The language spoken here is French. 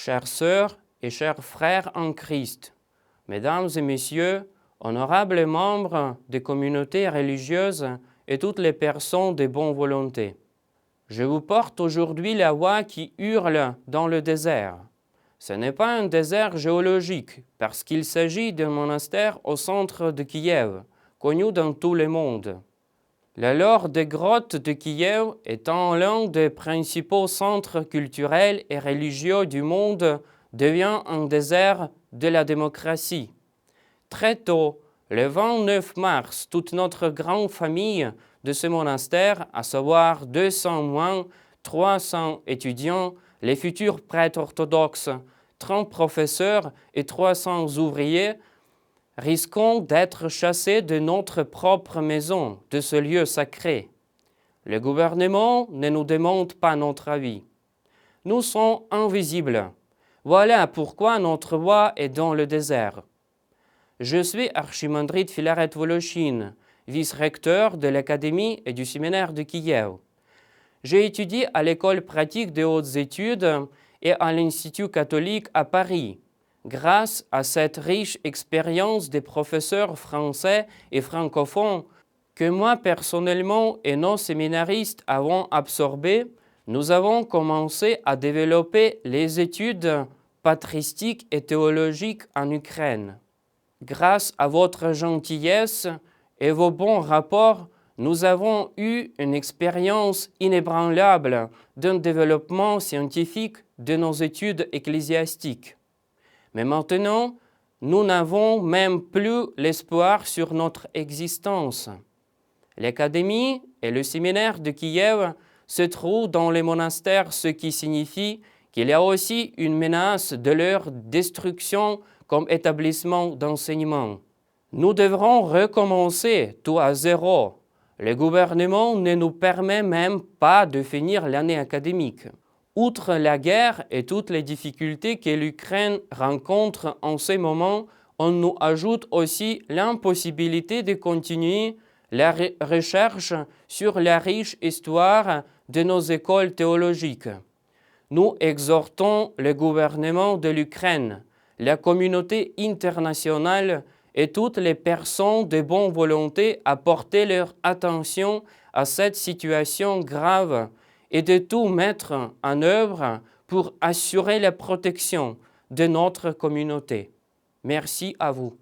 chères sœurs et chers frères en Christ, mesdames et messieurs, honorables membres des communautés religieuses et toutes les personnes de bonne volonté. Je vous porte aujourd'hui la voix qui hurle dans le désert. Ce n'est pas un désert géologique, parce qu'il s'agit d'un monastère au centre de Kiev, connu dans tout le monde. La lore des grottes de Kiev étant l'un des principaux centres culturels et religieux du monde, devient un désert de la démocratie. Très tôt, le 29 mars, toute notre grande famille de ce monastère, à savoir 200 moines, 300 étudiants, les futurs prêtres orthodoxes, 30 professeurs et 300 ouvriers, risquons d'être chassés de notre propre maison, de ce lieu sacré. Le gouvernement ne nous demande pas notre avis. Nous sommes invisibles. Voilà pourquoi notre voix est dans le désert. Je suis archimandrite Filaret Volochine, vice-recteur de l'Académie et du séminaire de Kiev. J'ai étudié à l'École pratique des hautes études et à l'Institut catholique à Paris. Grâce à cette riche expérience des professeurs français et francophones que moi personnellement et nos séminaristes avons absorbés, nous avons commencé à développer les études patristiques et théologiques en Ukraine. Grâce à votre gentillesse et vos bons rapports, nous avons eu une expérience inébranlable d'un développement scientifique de nos études ecclésiastiques. Mais maintenant, nous n'avons même plus l'espoir sur notre existence. L'Académie et le séminaire de Kiev se trouvent dans les monastères, ce qui signifie qu'il y a aussi une menace de leur destruction comme établissement d'enseignement. Nous devrons recommencer tout à zéro. Le gouvernement ne nous permet même pas de finir l'année académique. Outre la guerre et toutes les difficultés que l'Ukraine rencontre en ce moment, on nous ajoute aussi l'impossibilité de continuer la recherche sur la riche histoire de nos écoles théologiques. Nous exhortons le gouvernement de l'Ukraine, la communauté internationale et toutes les personnes de bonne volonté à porter leur attention à cette situation grave et de tout mettre en œuvre pour assurer la protection de notre communauté. Merci à vous.